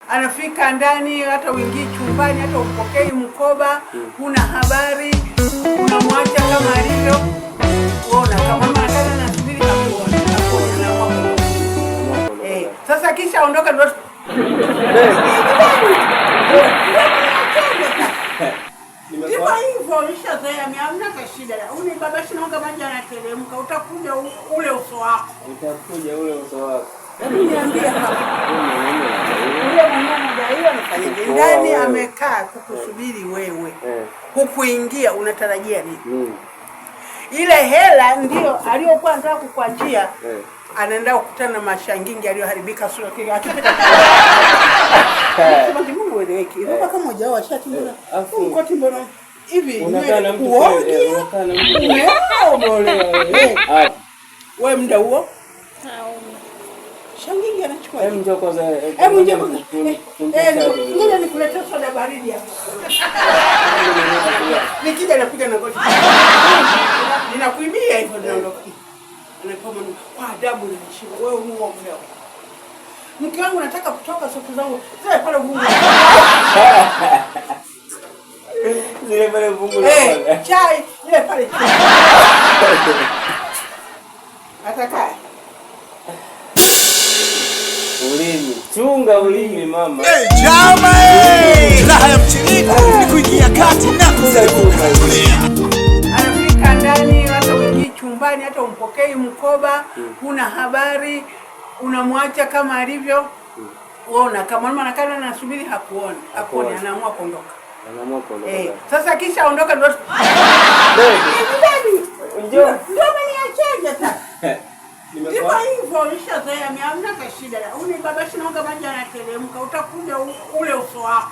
Anafika ndani, hata uingii chumbani, hata upokei mkoba, huna habari, unamwacha kama alivyo. Unaona kama mama kana nasubiri hakuona. Sasa kisha ondoka ndo. Ndipo hivyo nishazoea hamna shida. Baba shinaonga maji anateremka, utakuja ule uso wako. Utakuja ule uso wako. Niambia hapa. Ule mwanamke hiyo anafanya ndani amekaa kukusubiri wewe. Hukuingia unatarajia nini? Ile hela ndio aliyokuwa anataka kukuachia. Anaenda kukutana na mashangingi aliyoharibika sura kile akipita. Sema Mungu weleweki. Ndio kama moja wao shati mbona. Uko timbona hivi unakaa na mtu unakaa na mtu. Wewe muda huo? Shangingi anachukua. Hebu njoo kwanza. Hebu njoo. Ngoja nikuletee soda baridi hapa. Nikija nakuja na goti. Ninakuibia hivyo naondoka. Anapoma kwa adabu na heshima. Wewe muo mleo. Mke wangu nataka kutoka siku zangu. Sasa pale vungu. Zile pale vungu. Chai ile pale. Atakaye. Ulimi. Chunga ulimi mama. Jama raha ya mchiriko ni kuingia kati na kukulia. Anafika ndani, hata uingii chumbani, hata umpokei mkoba, huna habari, unamwacha kama alivyo. Unaona kama mama anakana nasubiri hakuona. Hakuona anaamua kuondoka. Anaamua kuondoka. Sasa kisha ondoka ndo. Baby. Njoo. Ndio mniachaje sasa? Ndipo hivyo nishazoea hamna shida. Baba shinaonga maji anateremka, utakuja ule uso wako.